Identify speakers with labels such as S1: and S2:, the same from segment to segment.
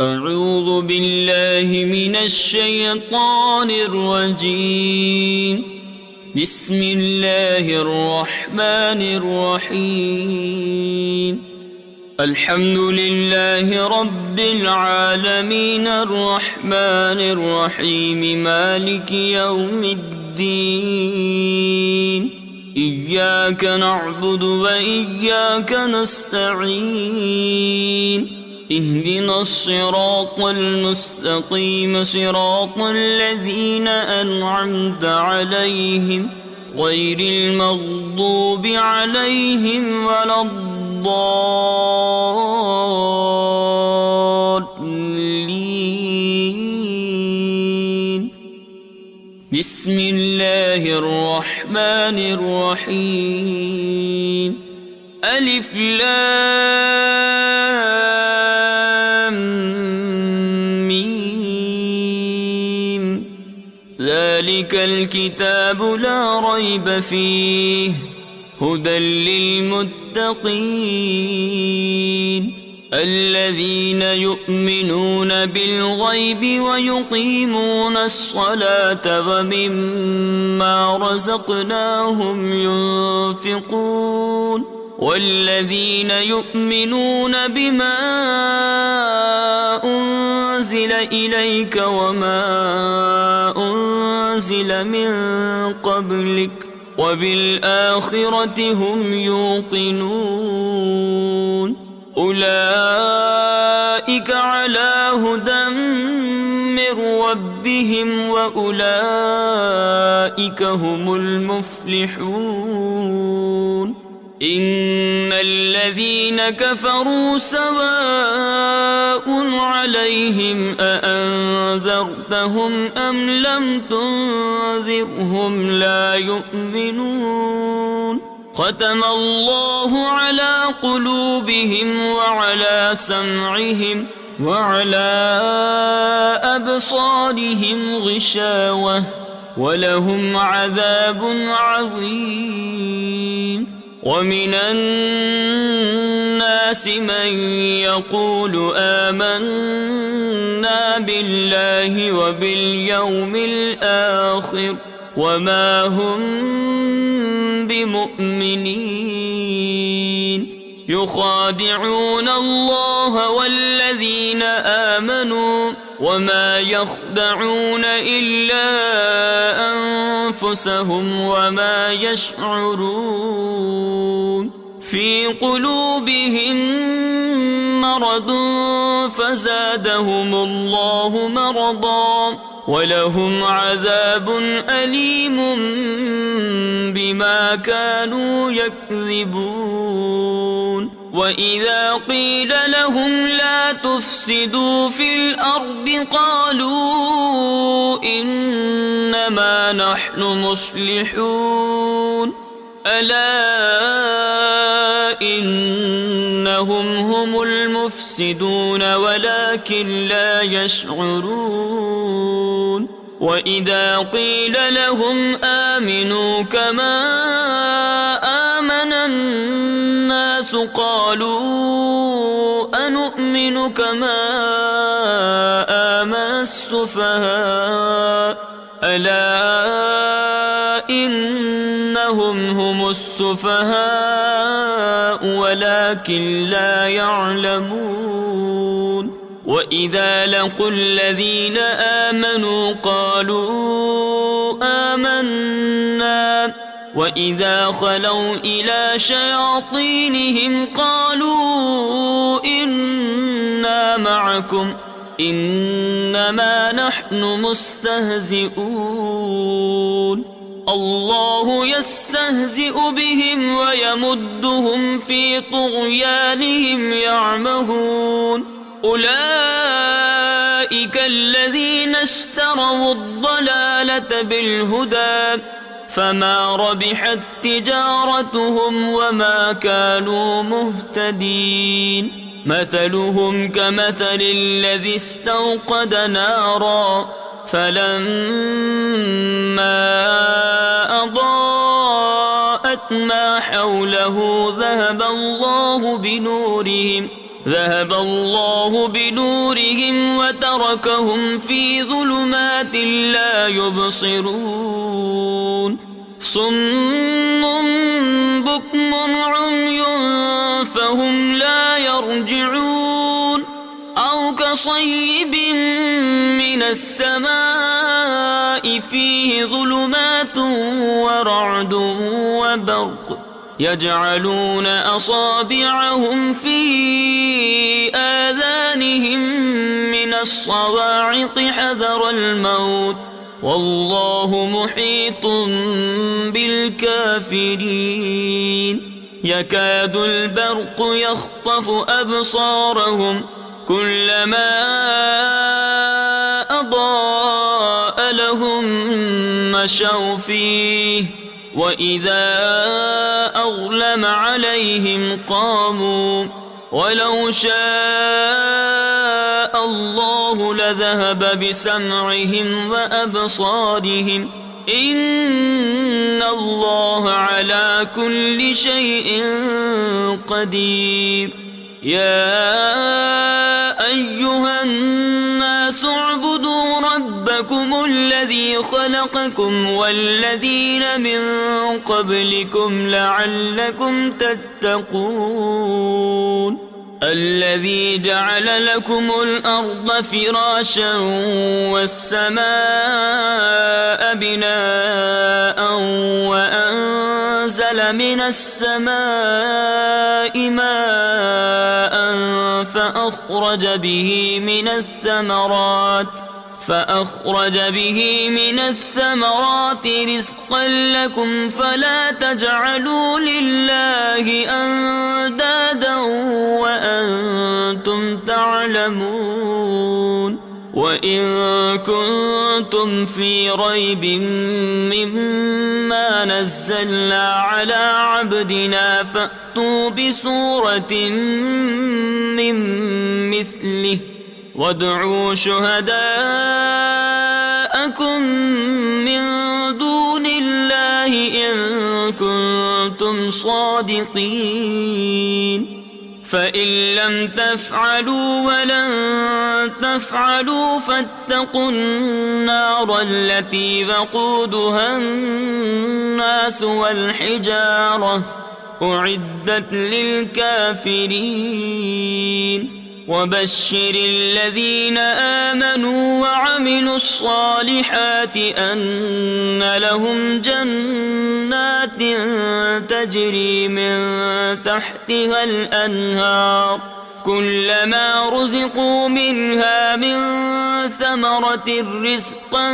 S1: أعوذ بالله من الشيطان الرجيم. بسم الله الرحمن الرحيم. الحمد لله رب العالمين الرحمن الرحيم مالك يوم الدين. إياك نعبد وإياك نستعين. اهدنا الصراط المستقيم صراط الذين أنعمت عليهم غير المغضوب عليهم ولا الضالين. بسم الله الرحمن الرحيم. ألف لام ميم. ذلك الكتاب لا ريب فيه هدى للمتقين الذين يؤمنون بالغيب ويقيمون الصلاة ومما رزقناهم ينفقون والذين يؤمنون بما أنزل إليك وما أنزل من قبلك وبالآخرة هم يوقنون. أولئك على هدى من ربهم وأولئك هم المفلحون. إن الذين كفروا سواء عليهم أأنذرتهم أم لم تنذرهم لا يؤمنون. ختم الله على قلوبهم وعلى سمعهم وعلى أبصارهم غشاوة ولهم عذاب عظيم. ومن الناس من يقول آمنا بالله وباليوم الآخر وما هم بمؤمنين. يخادعون الله والذين آمنوا وما يخدعون إلا أنفسهم وما يشعرون. في قلوبهم مرض فزادهم الله مرضا ولهم عذاب أليم بما كانوا يكذبون. وإذا قيل لهم لا تفسدوا في الأرض قالوا إنما نحن مصلحون. ألا إنهم هم المفسدون ولكن لا يشعرون. وإذا قيل لهم آمنوا كما آمن الناس قالوا أنؤمن كما آمن السفهاء. ألا إنهم هم السفهاء ولكن لا يعلمون. وإذا لقوا الذين آمنوا قالوا آمنا وإذا خلوا إلى شياطينهم قالوا إنا معكم إنما نحن مستهزئون. الله يستهزئ بهم ويمدهم في طغيانهم يعمهون. أولئك الذين اشتروا الضلالة بالهدى فما ربحت تجارتهم وما كانوا مهتدين. مثلهم كمثل الذي استوقد نارا فلما أضاءت ما حوله ذهب الله بنورهم ذهب الله بنورهم وتركهم في ظلمات لا يبصرون صم بكم عمي فهم لا يرجعون أو كصيب من السماء فيه ظلمات ورعد وبرق يجعلون أصابعهم في آذانهم من الصواعق حذر الموت والله محيط بالكافرين يكاد البرق يخطف أبصارهم كلما أضاء لهم مشوا فيه وإذا أظلم عليهم قاموا ولو شاء الله لذهب بسمعهم وأبصارهم إن الله على كل شيء قدير يا أيها الناس اعبدوا ربكم الذي خلقكم والذين من قبلكم لعلكم تتقون الذي جعل لكم الأرض فراشا والسماء بناء وأنزل من السماء ماء فأخرج به من الثمرات رزقا لكم فلا تجعلوا لله أندادا وأنتم تعلمون وإن كنتم في ريب مما نزلنا على عبدنا فأتوا بسورة من مثله وادعوا شهداءكم من دون الله إن كنتم صادقين فإن لم تفعلوا ولن تفعلوا فاتقوا النار التي وقودها الناس والحجارة أعدت للكافرين وبشر الذين آمنوا وعملوا الصالحات أن لهم جنات تجري من تحتها الأنهار كلما رزقوا منها من ثمرة رزقا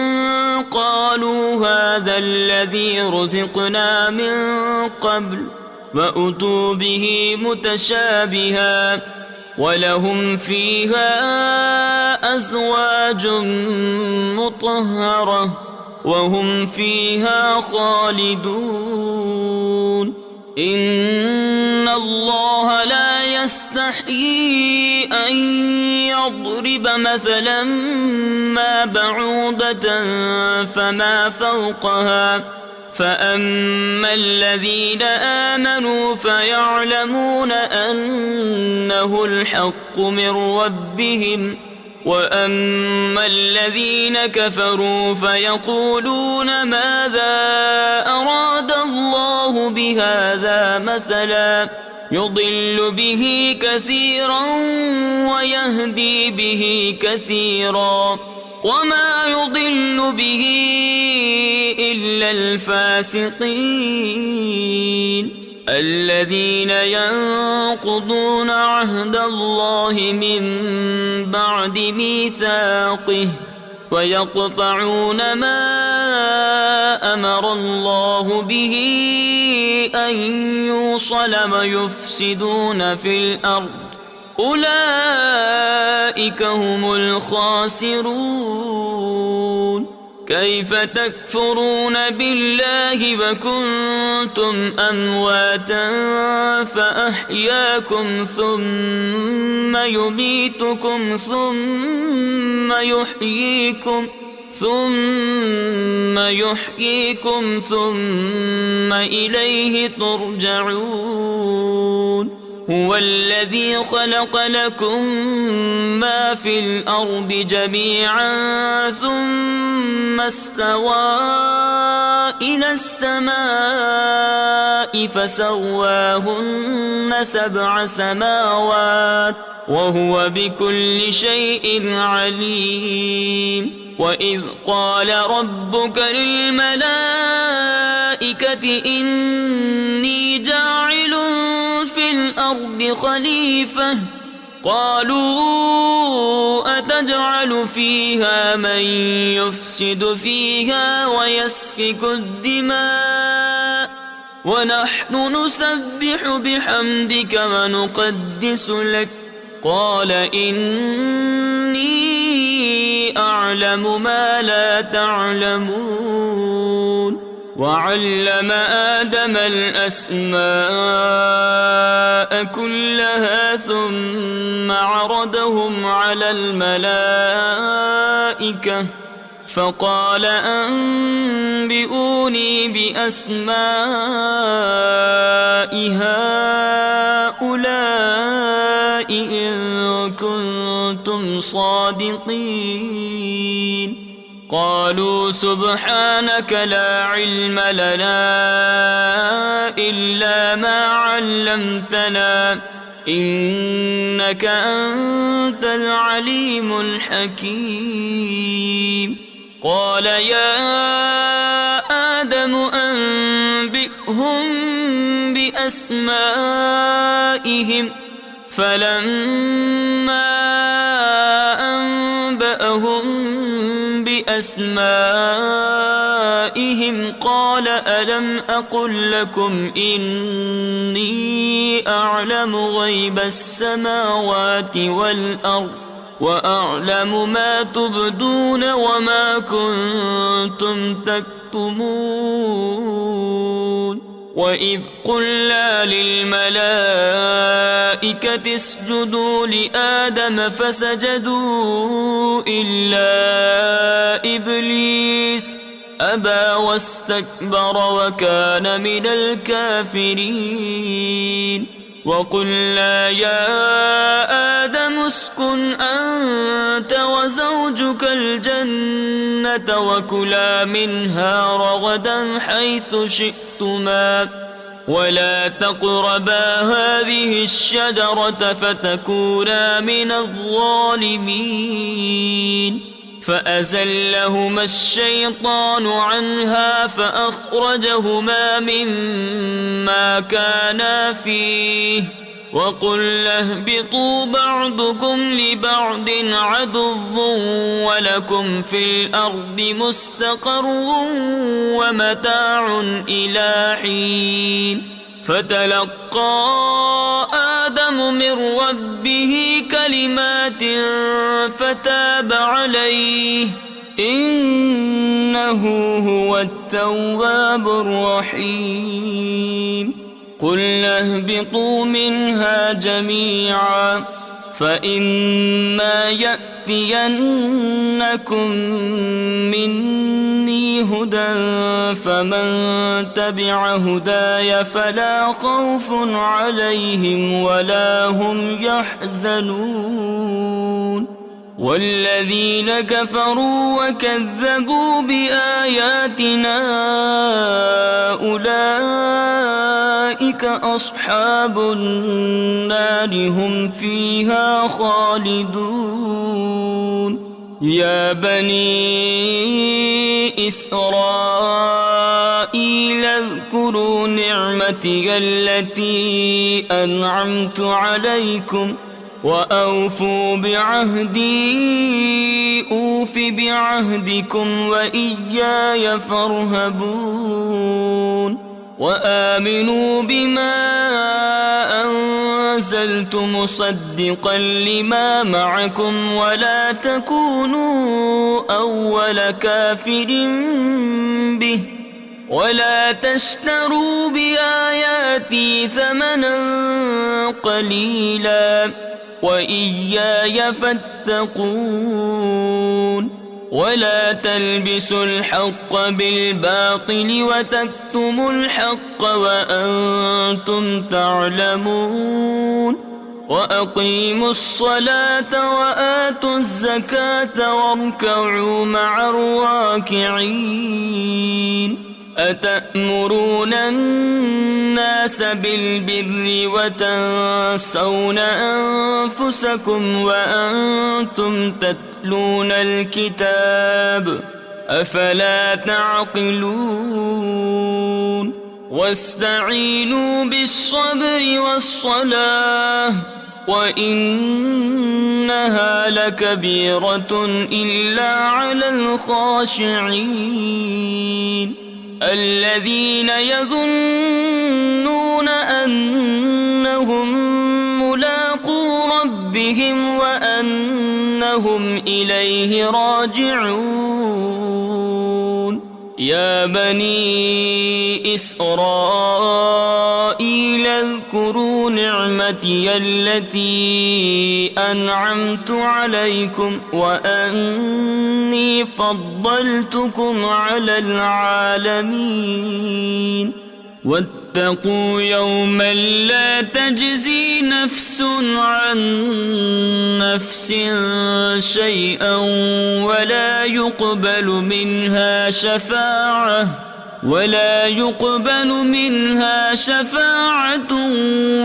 S1: قالوا هذا الذي رزقنا من قبل وأتوا به متشابها ولهم فيها أزواج مطهرة وهم فيها خالدون إن الله لا يستحيي أن يضرب مثلا ما بعوضة فما فوقها فأما الذين آمنوا فيعلمون أنه الحق من ربهم وأما الذين كفروا فيقولون ماذا أراد الله بهذا مثلا يضل به كثيرا ويهدي به كثيرا وما يضل به إلا الفاسقين الذين ينقضون عهد الله من بعد ميثاقه ويقطعون ما أمر الله به أن يوصل ويفسدون في الأرض أولئك هم الخاسرون كيف تكفرون بالله وكنتم أمواتا فأحياكم ثم يميتكم ثم يحييكم ثم إليه ترجعون هو الذي خلق لكم ما في الأرض جميعا ثم استوى إلى السماء فسواهن 7 سماوات وهو بكل شيء عليم. وإذ قال ربك للملائكة إني جاعل في الأرض خليفة قالوا أتجعل فيها من يفسد فيها ويسفك الدماء ونحن نسبح بحمدك ونقدس لك قال إني أعلم ما لا تعلمون. وعلم آدم الأسماء كلها ثم عرضهم على الملائكة فقال أنبئوني بأسماء هؤلاء إن كنتم صادقين. قالوا سبحانك لا علم لنا إلا ما علمتنا إنك أنت العليم الحكيم. قال يا آدم أنبئهم بأسمائهم فلما أنبأهم بأسمائهم قال ألم أقل لكم إني أعلم غيب السماوات والأرض وأعلم ما تبدون وما كنتم تكتمون. وإذ قلنا للملائكة اسجدوا لآدم فسجدوا إلا إبليس أبى واستكبر وكان من الكافرين. وقلنا يا آدم اسكن أنت وزوجك الجنة وكلا منها رغدا حيث شئتما ولا تقربا هذه الشجرة فتكونا من الظالمين. فأزلهما الشيطان عنها فأخرجهما مما كانا فيه وقلنا اهبطوا بعضكم لبعض عدو ولكم في الأرض مستقر ومتاع إلى حين. فتلقى آدم من ربه كلمات فتاب عليه إنه هو التواب الرحيم. قلنا اهبطوا منها جميعا فإما يأتينكم مني هدى فمن تبع هداي فلا خوف عليهم ولا هم يحزنون. والذين كفروا وكذبوا بآياتنا أولئك أصحاب النار هم فيها خالدون. يا بني إسرائيل اذكروا نعمتي التي أنعمت عليكم وأوفوا بعهدي أوف بعهدكم وإياي فارهبون. وآمنوا بما أنزلت مصدقا لما معكم ولا تكونوا أول كافر به ولا تشتروا بآياتي ثمنا قليلا وإياي فاتقون. ولا تلبسوا الحق بالباطل وتكتموا الحق وأنتم تعلمون وأقيموا الصلاة وآتوا الزكاة واركعوا مع الراكعين أتأمرون الناس بالبر وتنسون أنفسكم وأنتم تتلون الكتاب أفلا تعقلون واستعينوا بالصبر والصلاة وإنها لكبيرة إلا على الخاشعين الذين يظنون أنهم ملاقو ربهم وأنهم إليه راجعون يا بني إسرائيل اذكروا نعمتي التي أنعمت عليكم وأني فضلتكم على العالمين واتقوا يوما لا تجزي نفس عن نفس شيئا ولا يقبل منها شفاعة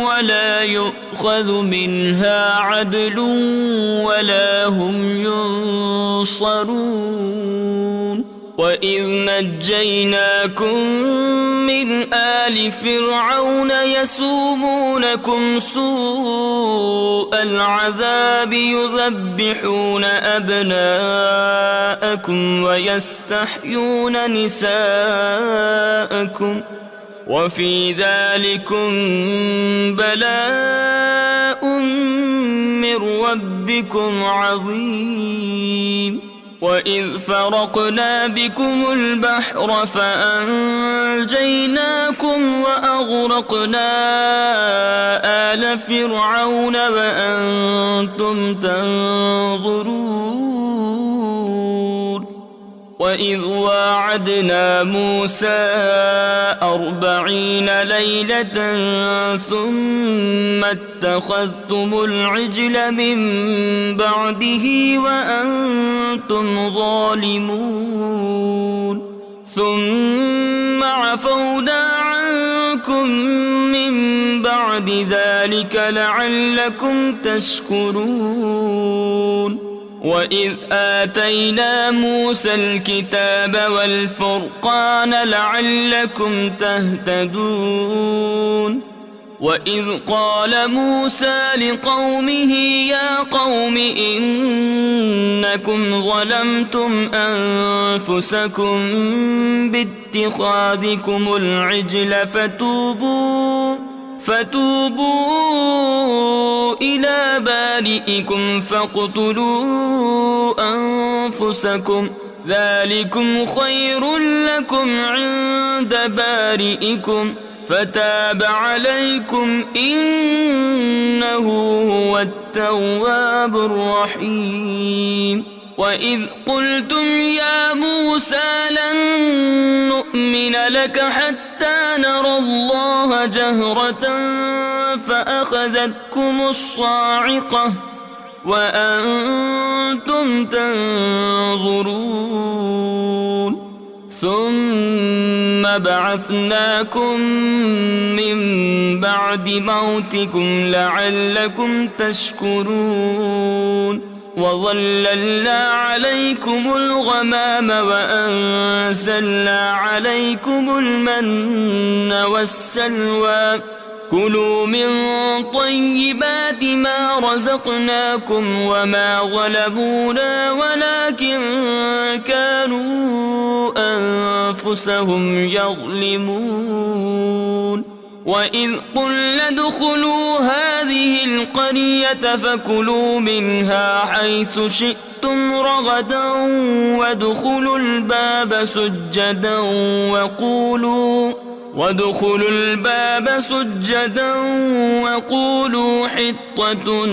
S1: ولا يؤخذ منها عدل ولا هم ينصرون وإذ نجيناكم من آل فرعون يسومونكم سوء العذاب يذبحون أبناءكم ويستحيون نساءكم وفي ذلكم بلاء من ربكم عظيم وإذ فرقنا بكم البحر فأنجيناكم وأغرقنا آل فرعون وأنتم تنظرون وإذ واعدنا موسى 40 ليلة ثم اتخذتم العجل من بعده وأنتم ظالمون ثم عفونا عنكم من بعد ذلك لعلكم تشكرون وإذ آتينا موسى الكتاب والفرقان لعلكم تهتدون وإذ قال موسى لقومه يا قوم إنكم ظلمتم أنفسكم باتخاذكم العجل فتوبوا إلى بارئكم فاقتلوا أنفسكم ذلكم خير لكم عند بارئكم فتاب عليكم إنه هو التواب الرحيم وإذ قلتم يا موسى لن نؤمن لك حتى نرى الله جهرة فأخذتكم الصاعقة وأنتم تنظرون ثم بعثناكم من بعد موتكم لعلكم تشكرون وظللنا عليكم الغمام وأنزلنا عليكم المن والسلوى كلوا من طيبات ما رزقناكم وما ظلمونا ولكن كانوا أنفسهم يظلمون وإذ قلنا ادخلوا هذه القرية فكلوا منها حيث شئتم رغدا وادخلوا الباب سجدا وقولوا حطة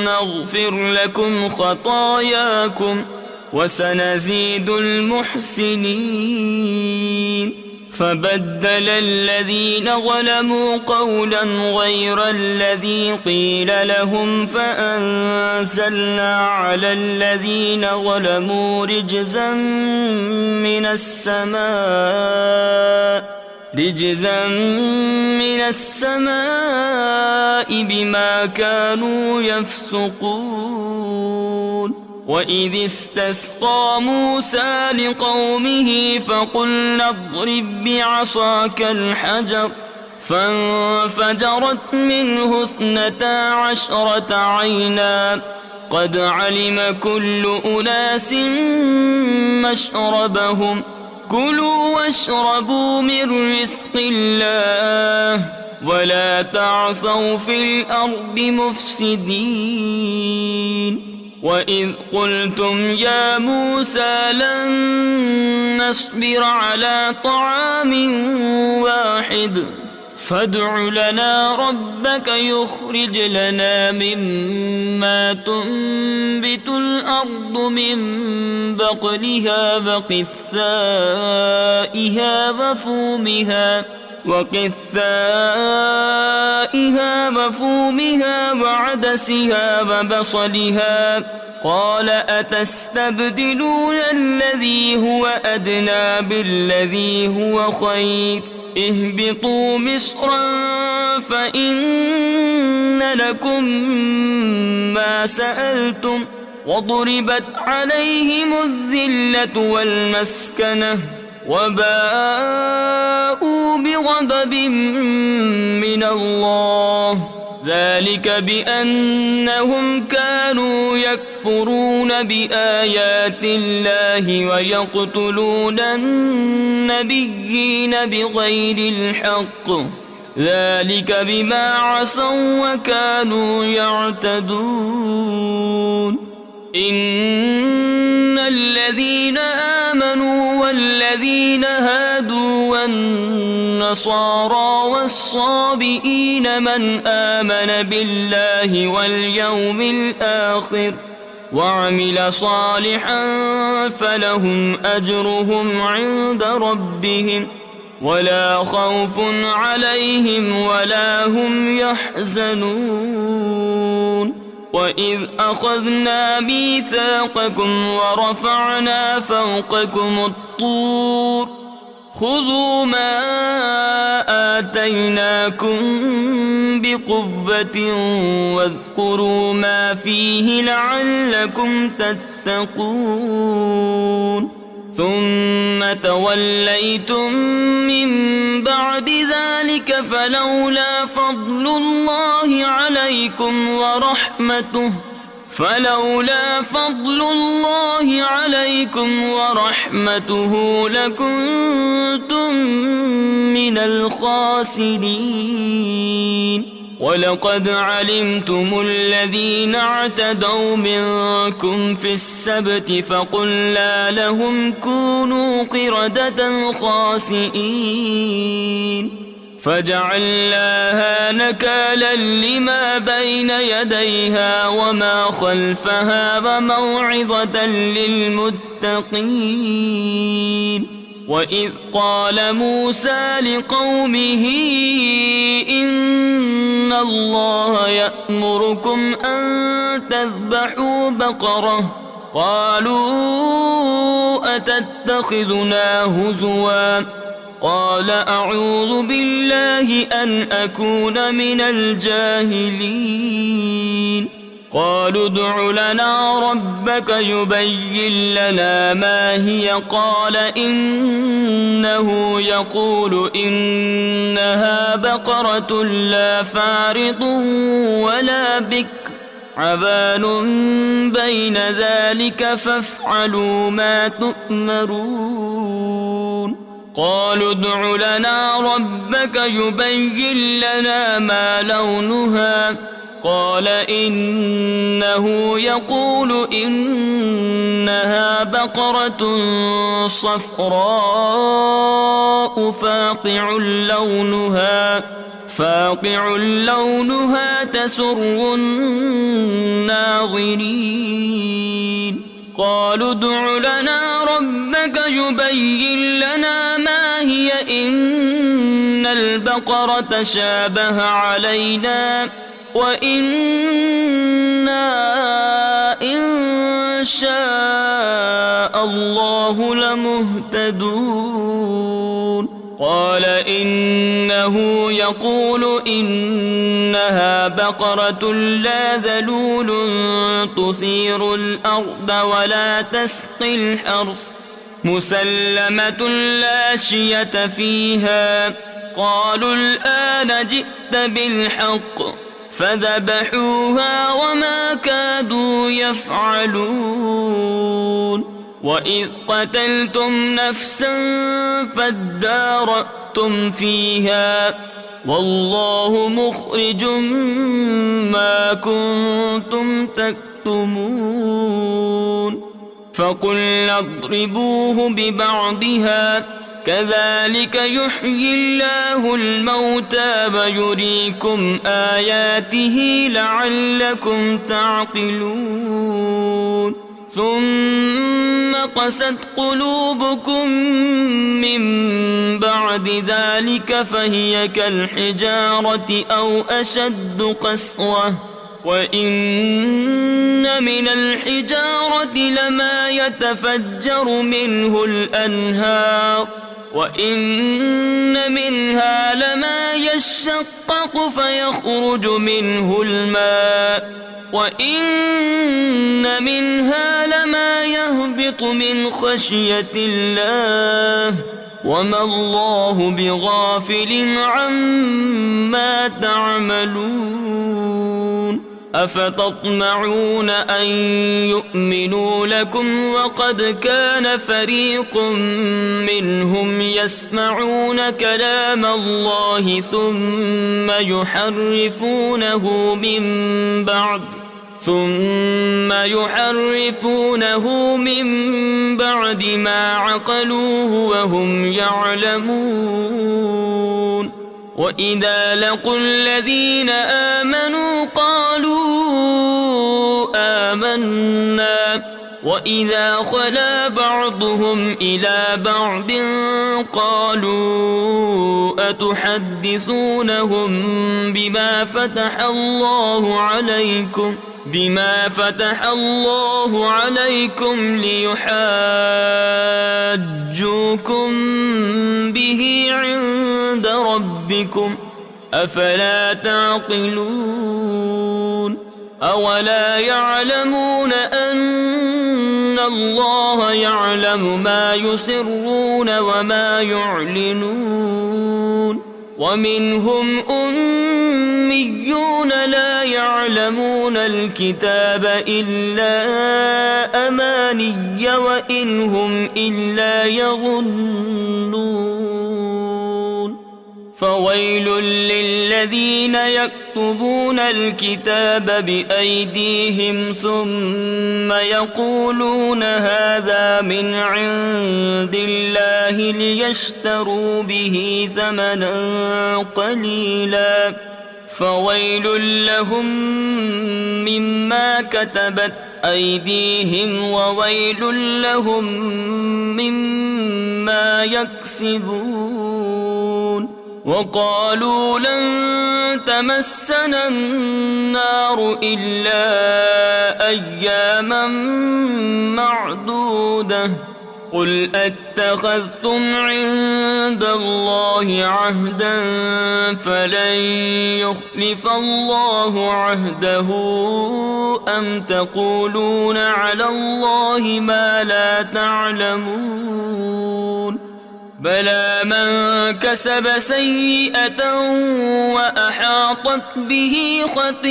S1: نغفر لكم خطاياكم وسنزيد المحسنين. فبدل الذين ظلموا قولا غير الذي قيل لهم فأنزلنا على الذين ظلموا رجزا من السماء بما كانوا يفسقون. وإذ استسقى موسى لقومه فقلنا اضرب بعصاك الحجر فانفجرت منه 12 عينا قد علم كل أناس مشربهم كلوا واشربوا من رزق الله ولا تعصوا في الأرض مفسدين. وإذ قلتم يا موسى لن نصبر على طعام واحد فادع لنا ربك يخرج لنا مما تنبت الأرض من بقلها وفومها وعدسها وبصلها قال أتستبدلون الذي هو أدنى بالذي هو خير اهبطوا مصرا فإن لكم ما سألتم وضربت عليهم الذلة والمسكنة وباءوا بغضب من الله ذلك بأنهم كانوا يكفرون بآيات الله ويقتلون النبيين بغير الحق ذلك بما عصوا وكانوا يعتدون. إن الذين آمنوا والذين هادوا والنصارى والصابئين من آمن بالله واليوم الآخر وعمل صالحا فلهم أجرهم عند ربهم ولا خوف عليهم ولا هم يحزنون. وإذ أخذنا ميثاقكم ورفعنا فوقكم الطور خذوا ما آتيناكم بقوة واذكروا ما فيه لعلكم تتقون. ثم توليتم من بعد ذلك فلولا فضل الله عليكم ورحمته لكنتم من الخاسرين. ولقد علمتم الذين اعتدوا منكم في السبت فقلنا لهم كونوا قردة خاسئين فجعلناها نكالا لما بين يديها وما خلفها وموعظة للمتقين. وإذ قال موسى لقومه إن الله يأمركم أن تذبحوا بقرة قالوا أتتخذنا هزوا قال أعوذ بالله أن أكون من الجاهلين. قالوا ادع لنا ربك يبين لنا ما هي قال إنه يقول إنها بقرة لا فارض ولا بكر عبان بين ذلك فافعلوا ما تؤمرون. قالوا ادع لنا ربك يبين لنا ما لونها قال إنه يقول إنها بقرة صفراء فاقع لونها تسر الناظرين. قالوا ادع لنا ربك يبين لنا ما هي إن البقرة شابه علينا وإنا إن شاء الله لمهتدون قال إنه يقول إنها بقرة لا ذلول تثير الأرض ولا تسقي الحرث مسلمة لا شية فيها قالوا الآن جئت بالحق فذبحوها وما كادوا يفعلون وإذ قتلتم نفسا فادارأتم فيها والله مخرج ما كنتم تكتمون فقلنا اضربوه ببعضها كذلك يحيي الله الموتى ويريكم آياته لعلكم تعقلون ثم قست قلوبكم من بعد ذلك فهي كالحجارة أو أشد قسوة وإن من الحجارة لما يتفجر منه الأنهار وإن منها لما يشقق فيخرج منه الماء وإن منها لما يهبط من خشية الله وما الله بغافل عما تعملون أفتطمعون أن يؤمنوا لكم وقد كان فريق منهم يسمعون كلام الله ثم يحرفونه من بعد ما عقلوه وهم يعلمون وإذا لقوا الذين آمنوا قالوا آمنا وإذا خلا بعضهم إلى بعض قالوا أتحدثونهم بما فتح الله عليكم ليحاجوكم به عند ربكم أفلا تعقلون أولا يعلمون أن الله يعلم ما يسرون وما يعلنون ومنهم أميون لا يعلمون الكتاب إلا أماني وإن هم إلا يظنون فويل للذين يكتبون الكتاب بأيديهم ثم يقولون هذا من عند الله ليشتروا به ثمنا قليلا فويل لهم مما كتبت أيديهم وويل لهم مما يكسبون وقالوا لن تمسنا النار إلا أياما معدودة قل أتخذتم عند الله عهدا فلن يخلف الله عهده أم تقولون على الله ما لا تعلمون بلى من كسب سيئة وأحاطت به خطيئته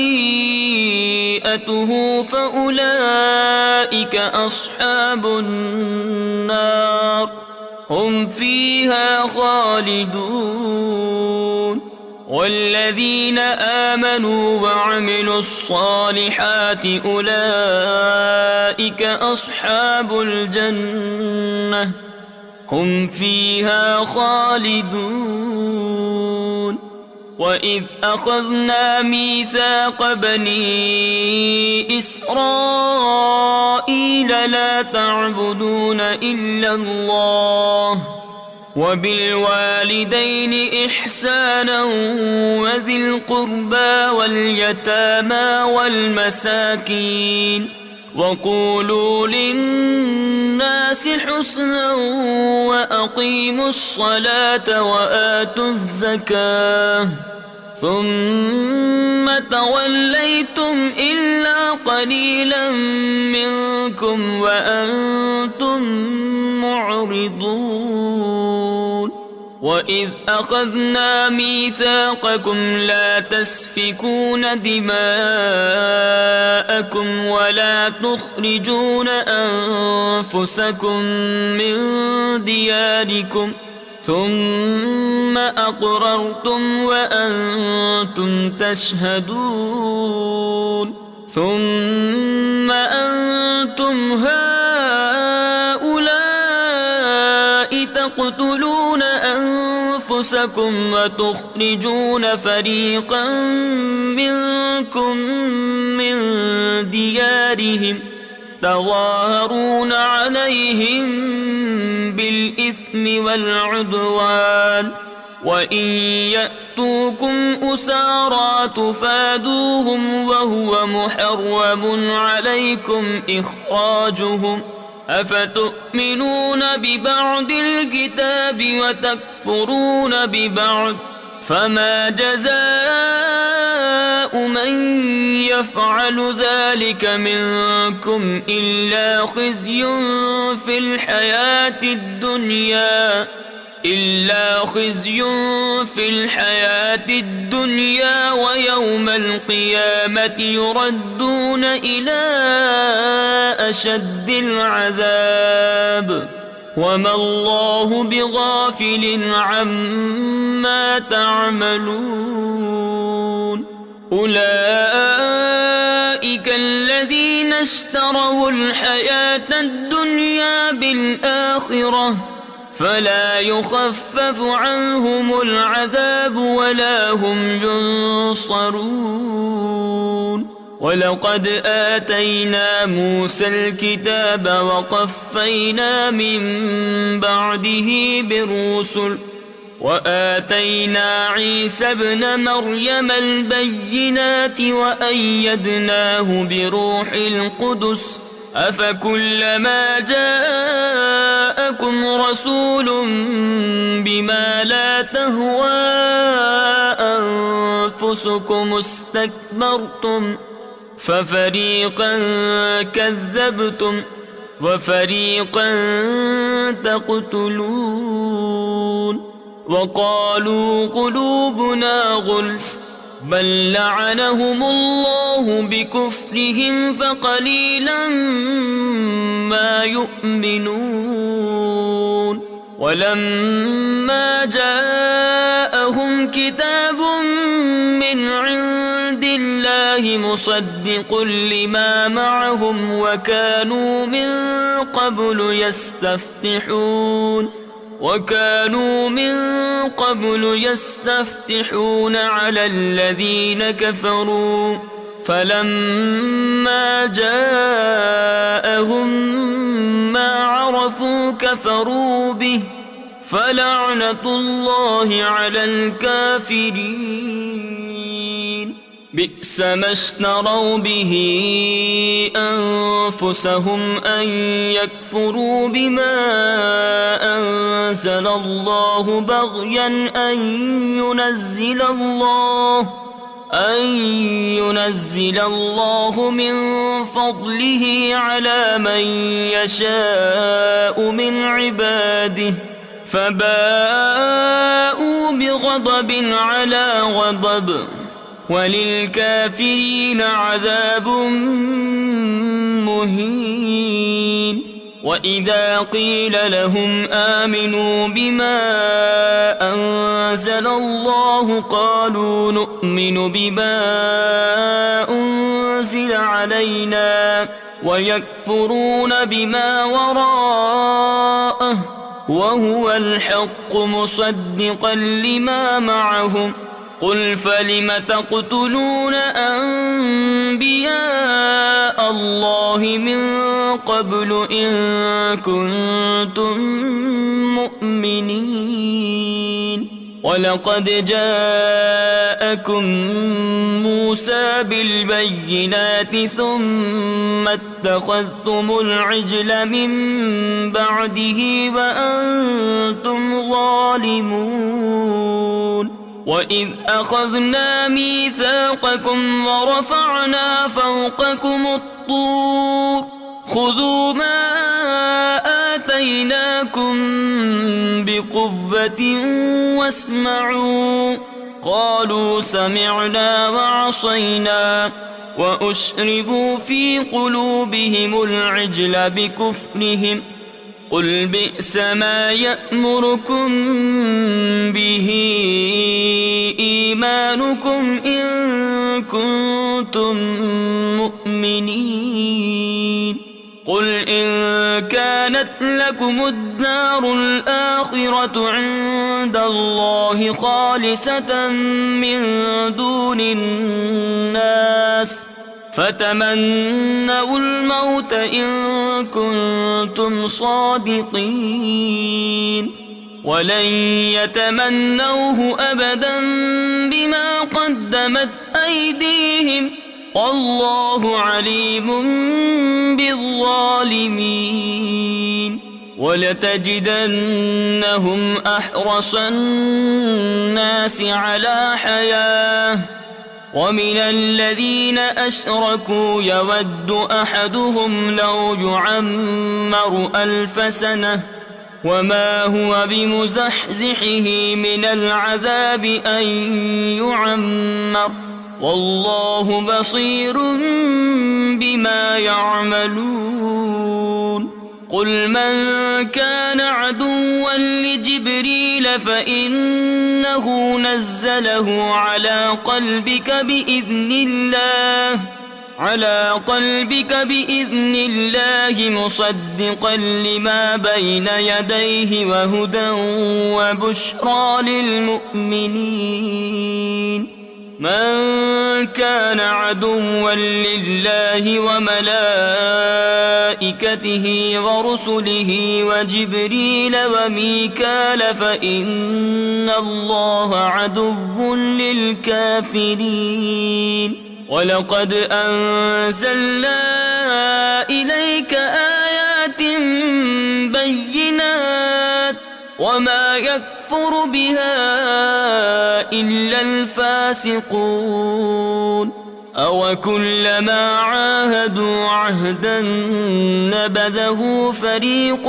S1: فأولئك أصحاب النار هم فيها خالدون والذين آمنوا وعملوا الصالحات أولئك أصحاب الجنة هم فيها خالدون وإذ أخذنا ميثاق بني إسرائيل لا تعبدون إلا الله وبالوالدين إحسانا وذي القربى واليتامى والمساكين وقولوا للناس حسنا وأقيموا الصلاة وآتوا الزكاة ثم توليتم إلا قليلا منكم وأنتم معرضون وإذ أخذنا ميثاقكم لا تسفكون دماءكم ولا تخرجون أنفسكم من دياركم ثم أقررتم وأنتم تشهدون ثم أنتم هؤلاء تقتلون أنفسكم وتخرجون فريقا منكم من ديارهم تظاهرون عليهم بالإثم والعدوان وإن يأتوكم أسارى تفادوهم وهو محرم عليكم إخراجهم أفتؤمنون ببعض الكتاب وتكفرون ببعض فما جزاء من يفعل ذلك منكم إلا خزي في الحياة الدنيا ويوم القيامة يردون إلى أشد العذاب وما الله بغافل عما تعملون أولئك الذين اشتروا الحياة الدنيا بالآخرة فلا يخفف عنهم العذاب ولا هم ينصرون ولقد آتينا موسى الكتاب وقفينا من بعده بالرسل وآتينا عيسى ابن مريم البينات وأيدناه بروح القدس أفكلما جاءكم رسول بما لا تهوى أنفسكم استكبرتم ففريقا كذبتم وفريقا تقتلون وقالوا قلوبنا غلف بل لعنهم الله بكفرهم فقليلا ما يؤمنون ولما جاءهم كتاب من عند الله مصدق لما معهم وكانوا من قبل يستفتحون على الذين كفروا فلما جاءهم ما عرفوا كفروا به فلعنة الله على الكافرين بئس ما اشتروا به أنفسهم أن يكفروا بما أنزل الله بغيا أن ينزل الله من فضله على من يشاء من عباده فباءوا بغضب على غضب وللكافرين عذاب مهين وإذا قيل لهم آمنوا بما أنزل الله قالوا نؤمن بما أنزل علينا ويكفرون بما وراءه وهو الحق مصدقا لما معهم قل فلم تقتلون أنبياء الله من قبل إن كنتم مؤمنين ولقد جاءكم موسى بالبينات ثم اتخذتم العجل من بعده وأنتم ظالمون وإذ أخذنا ميثاقكم ورفعنا فوقكم الطور خذوا ما آتيناكم بقوة واسمعوا قالوا سمعنا وعصينا وأشربوا في قلوبهم العجل بكفرهم قل بئس ما يأمركم به إيمانكم إن كنتم مؤمنين قل إن كانت لكم الدار الآخرة عند الله خالصة من دون الناس فتمنوا الموت إن كنتم صادقين ولن يتمنوه أبدا بما قدمت أيديهم والله عليم بالظالمين ولتجدنهم أحرص الناس على حياة ومن الذين أشركوا يود أحدهم لو يعمر 1000 سنة وما هو بمزحزحه من العذاب أن يعمر والله بصير بما يعملون قل من كان عدوا لجبريل فإنه نزله على قلبك بإذن الله مصدقا لما بين يديه وهدى وبشرى للمؤمنين من كان عدوا لله وملائكته ورسله وجبريل وميكال فإن الله عدو للكافرين ولقد أنزلنا إليك آيات بينات وما يكفر بها إلا الفاسقون أو كلما عاهدوا عهدا نبذه فريق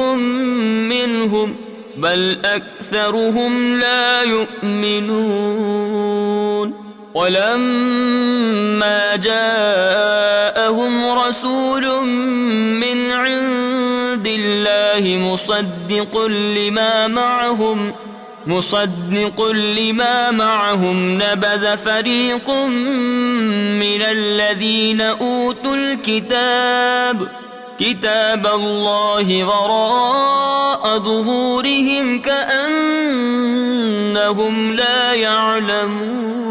S1: منهم بل أكثرهم لا يؤمنون ولما جاءهم رسول من عند الله مصدق لما معهم نبذ فريق من الذين أوتوا كتاب الله وراء ظهورهم كأنهم لا يعلمون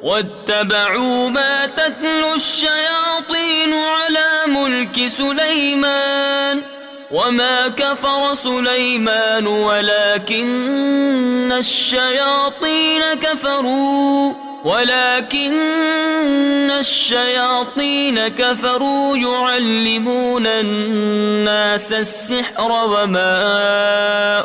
S1: واتبعوا ما تتلو الشياطين على ملك سليمان وما كفر سليمان ولكن الشياطين كفروا يعلمون الناس السحر وما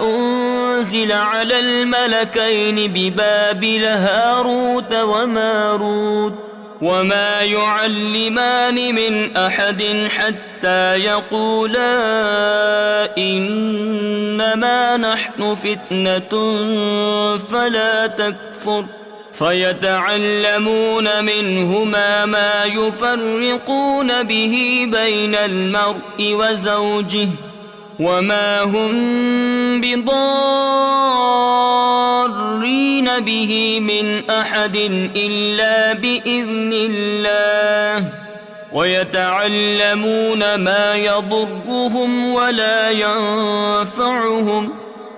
S1: أنزل على الملكين ببابل هاروت وماروت وما يعلمان من أحد حتى يقولا إنما نحن فتنة فلا تكفر فيتعلمون منهما ما يفرقون به بين المرء وزوجه وما هم بضارين به من أحد إلا بإذن الله ويتعلمون ما يضرهم ولا ينفعهم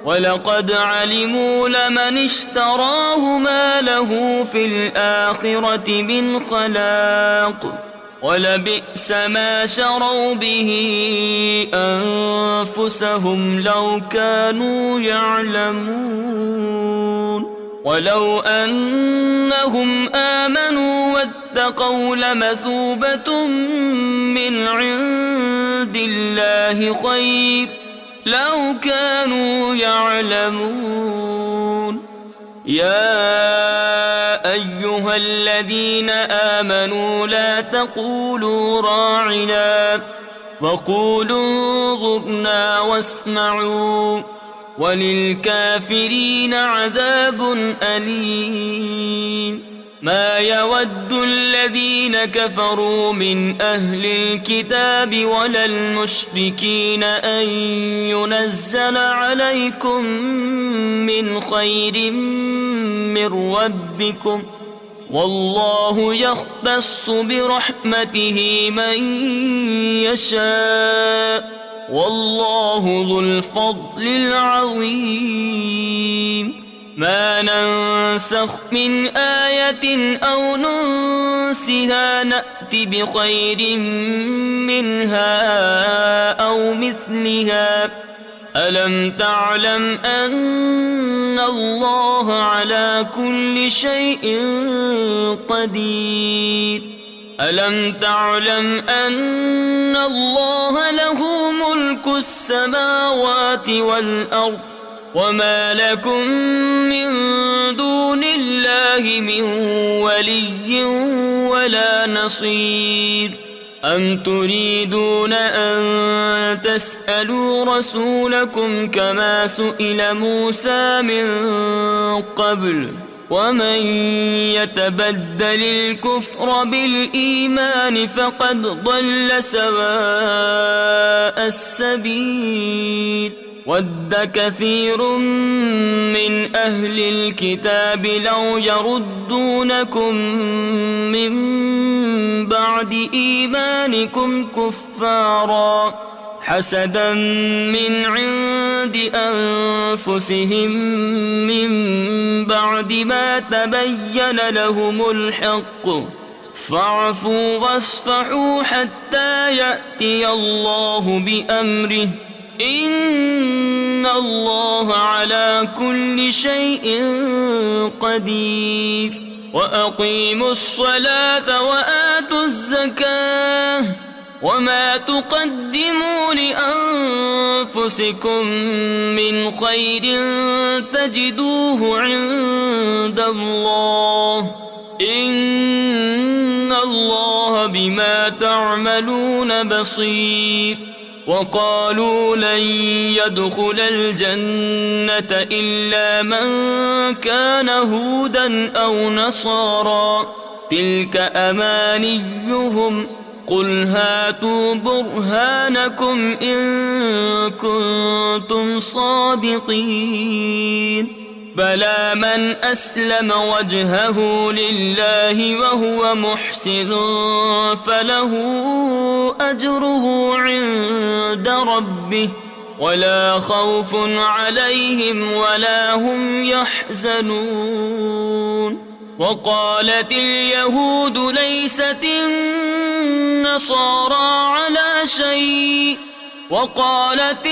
S1: ولقد علموا لمن اشتراه ما له في الآخرة من خلاق ولبئس ما شروا به أنفسهم لو كانوا يعلمون ولو أنهم آمنوا واتقوا لمثوبة من عند الله خير لو كانوا يعلمون يا أيها الذين آمنوا لا تقولوا راعنا وقولوا انظرنا واسمعوا وللكافرين عذاب أليم ما يود الذين كفروا من أهل الكتاب ولا المشركين أن ينزل عليكم من خير من ربكم والله يختص برحمته من يشاء والله ذو الفضل العظيم ما ننسخ من آية أو ننسها نأت بخير منها أو مثلها ألم تعلم أن الله على كل شيء قدير ألم تعلم أن الله له ملك السماوات والأرض وما لكم من دون الله من ولي ولا نصير أم تريدون أن تسألوا رسولكم كما سئل موسى من قبل ومن يتبدل الكفر بالإيمان فقد ضل سواء السبيل ود كثير من أهل الكتاب لو يردونكم من بعد إيمانكم كفارا حسدا من عند أنفسهم من بعد ما تبين لهم الحق فاعفوا واصفحوا حتى يأتي الله بأمره إن الله على كل شيء قدير وأقيموا الصلاة وآتوا الزكاة وما تقدموا لأنفسكم من خير تجدوه عند الله إن الله بما تعملون بصير وقالوا لن يدخل الجنة إلا من كان هودا أو نصارى تلك أمانيهم قل هاتوا برهانكم إن كنتم صادقين بلى من أسلم وجهه لله وهو محسن فله أجره عند ربه ولا خوف عليهم ولا هم يحزنون وقالت اليهود ليست النصارى على شيء وقالت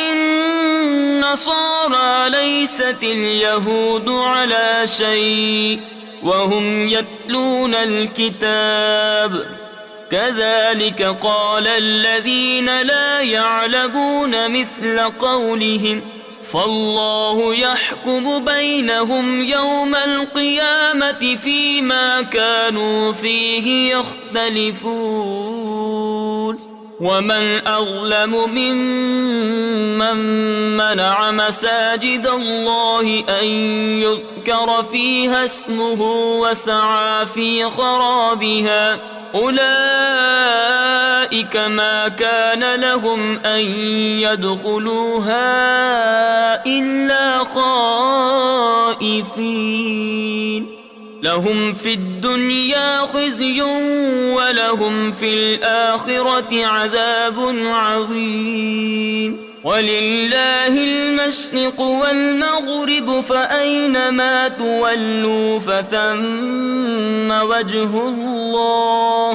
S1: النصارى ليست اليهود على شيء وهم يتلون الكتاب كذلك قال الذين لا يعلمون مثل قولهم فالله يحكم بينهم يوم القيامة فيما كانوا فيه يختلفون ومن أظلم ممن منع مساجد الله أن يذكر فيها اسمه وسعى في خرابها أولئك ما كان لهم أن يدخلوها إلا خائفين لهم في الدنيا خزي ولهم في الآخرة عذاب عظيم ولله المشرق والمغرب فأينما تولوا فثم وجه الله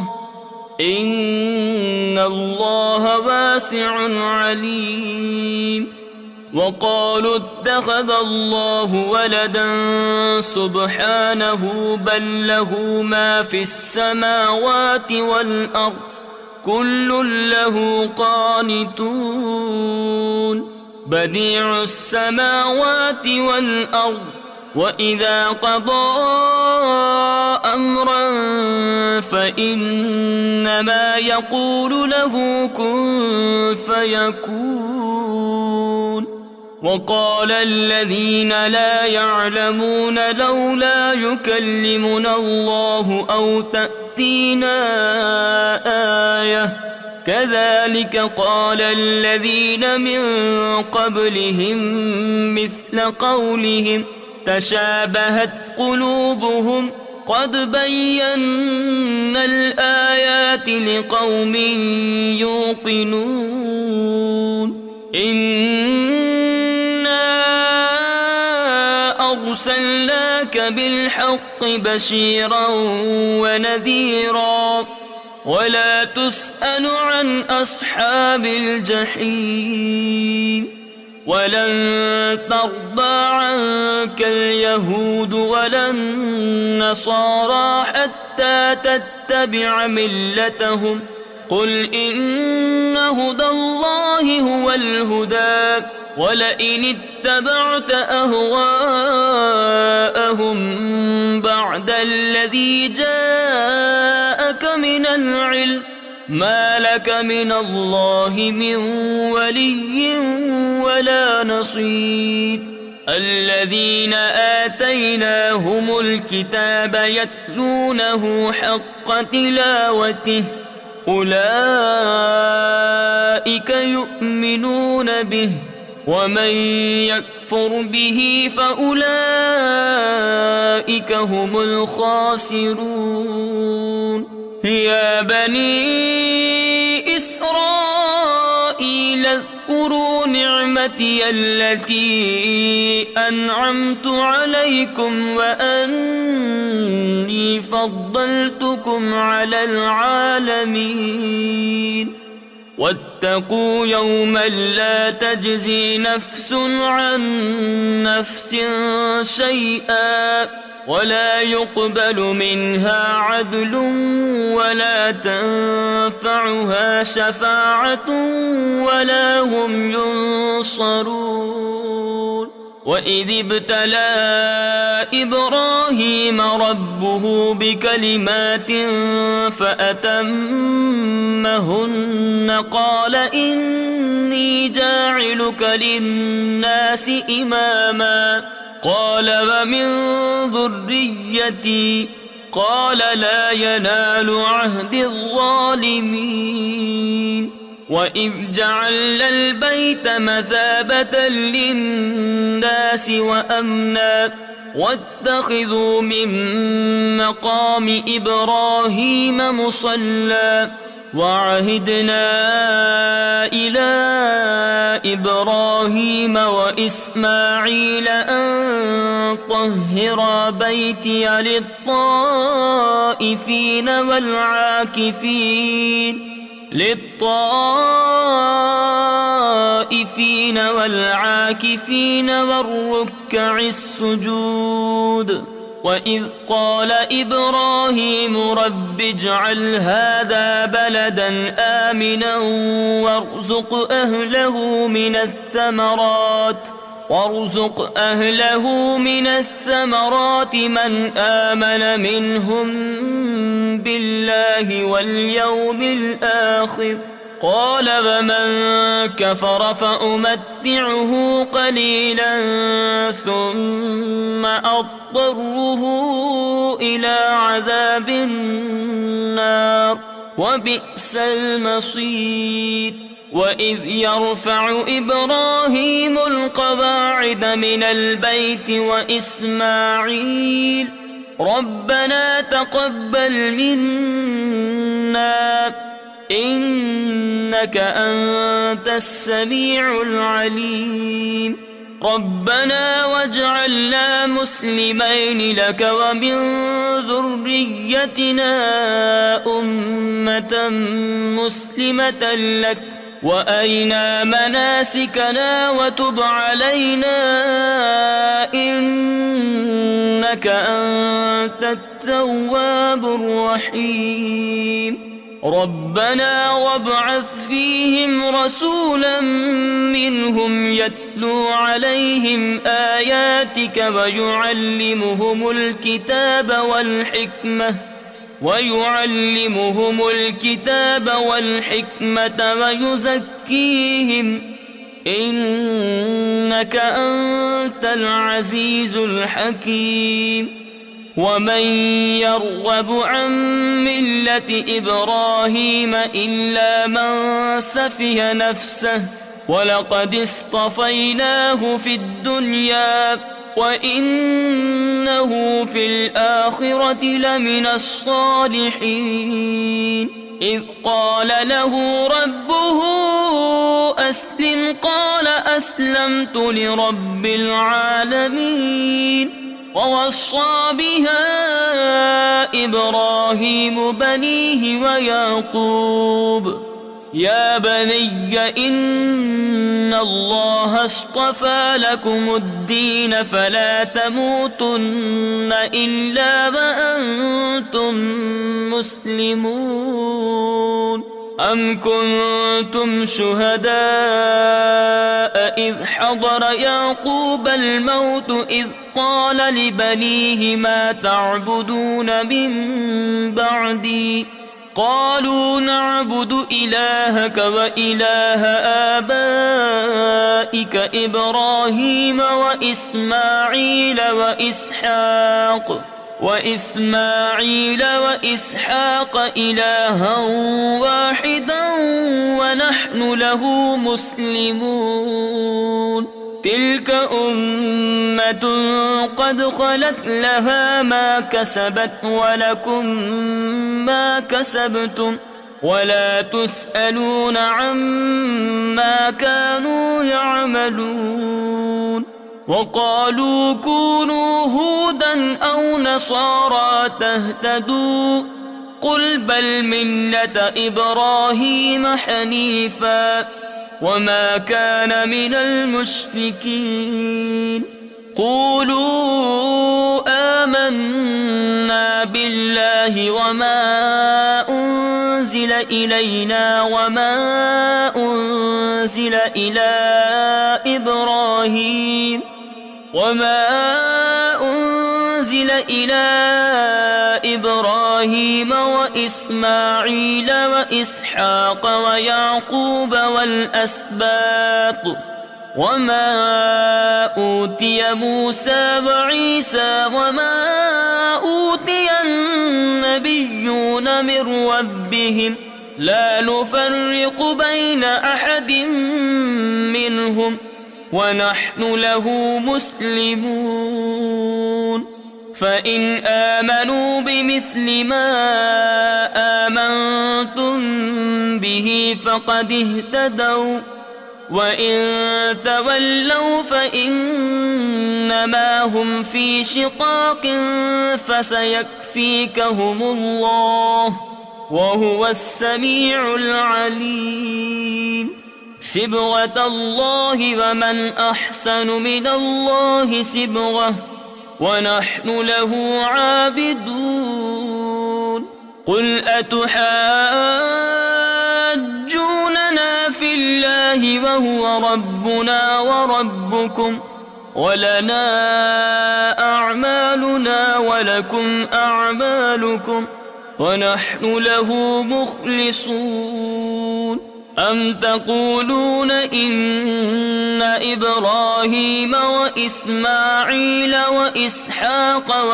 S1: إن الله واسع عليم. وقالوا اتخذ الله ولدا سبحانه بل له ما في السماوات والأرض كل له قانتون بديع السماوات والأرض وإذا قضى أمرا فإنما يقول له كن فيكون. وقال الذين لا يعلمون لولا يكلمنا الله أو تأتينا آية كذلك قال الذين من قبلهم مثل قولهم تشابهت قلوبهم قد بينا الآيات لقوم يوقنون. أرسلناك بالحق بشيرا ونذيرا ولا تسأل عن أصحاب الجحيم. ولن ترضى عنك اليهود ولا النصارى حتى تتبع ملتهم قل إن هدى الله هو الهدى ولئن اتبعت أهواءهم بعد الذي جاءك من العلم ما لك من الله من ولي ولا نصير. الذين آتيناهم الكتاب يتلونه حق تلاوته أولئك يؤمنون به ومن يكفر به فأولئك هم الخاسرون. يا بني إسرائيل اذكروا نعمتي التي أنعمت عليكم وأني فضلتكم على العالمين. واتقوا يوما لا تجزي نفس عن نفس شيئا ولا يقبل منها عدل ولا تنفعها شفاعة ولا هم ينصرون. وإذ ابتلى إبراهيم ربه بكلمات فأتمهن قال إني جاعلك للناس إماما قال ومن ذريتي قال لا ينال عهد الظالمين. وإذ جعلنا البيت مثابة للناس وأمنا واتخذوا من مقام إبراهيم مصلى وعهدنا إلى إبراهيم وإسماعيل أن طهرا بيتي للطائفين والعاكفين والركع السجود. وإذ قال إبراهيم رب اجعل هذا بلدا آمنا وارزق أهله من الثمرات من آمن منهم بالله واليوم الآخر قال ومن كفر فأمتعه قليلا ثم أضطره إلى عذاب النار وبئس المصير. وإذ يرفع إبراهيم القواعد من البيت وإسماعيل ربنا تقبل منا إنك أنت السميع العليم ربنا واجعلنا مسلمين لك ومن ذريتنا أمة مسلمة لك وأرنا مناسكنا وتب علينا إنك أنت التواب الرحيم ربنا وابعث فيهم رسولا منهم يتلو عليهم آياتك ويعلمهم الكتاب والحكمة ويزكيهم إنك أنت العزيز الحكيم ومن يرغب عن ملة إبراهيم إلا من سفه نفسه ولقد اصطفيناه في الدنيا وإنه في الآخرة لمن الصالحين إذ قال له ربه أسلم قال أسلمت لرب العالمين ووصى بها إبراهيم بنيه ويعقوب يا بني إن الله اصطفى لكم الدين فلا تموتن إلا وأنتم مسلمون أم كنتم شهداء إذ حضر يعقوب الموت إذ قال لبنيه ما تعبدون من بعدي قالوا نعبد إلهك وإله آبائك إبراهيم وإسماعيل وإسحاق إلها واحدا ونحن له مسلمون تلك أمة قد خلت لها ما كسبت ولكم ما كسبتم ولا تسألون عما كانوا يعملون وقالوا كونوا هودا أو نصارى تهتدوا قل بل ملة إبراهيم حنيفا وما كان من المشركين قولوا آمنا بالله وما أنزل إلينا وما أنزل إلى إبراهيم وإسماعيل وإسحاق ويعقوب والأسباط وما أوتي موسى وعيسى وما أوتي النبيون من ربهم لا نفرق بين أحد منهم ونحن له مسلمون فإن آمنوا بمثل ما آمنتم به فقد اهتدوا وإن تولوا فإنما هم في شقاق فسيكفيكهم الله وهو السميع العليم صبغة الله ومن أحسن من الله صبغة ونحن له عابدون قل أتحاجوننا في الله وهو ربنا وربكم ولنا أعمالنا ولكم أعمالكم ونحن له مخلصون أم تقولون إن إبراهيم وإسماعيل وإسحاق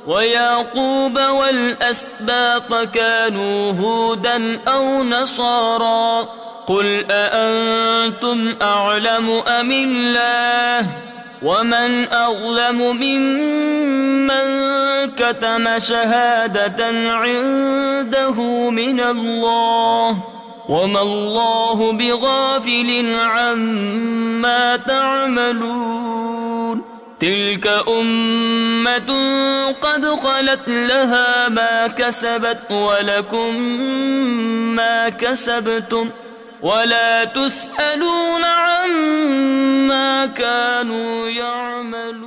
S1: ويعقوب والأسباط كانوا هودا أو نصارى قل أأنتم أعلم أم الله वमन अज़लम मिम्मन कतम शहादतन इंदहु मिनल्लाह वमल्लाहु बिगाफिलिन अम्मा तअमलून। तिल्क उम्मतुन क़द ख़लत लहा मा कसबत वलकुम मा कसबतुम वला तुस्अलून अम्मा कानू यअमलून।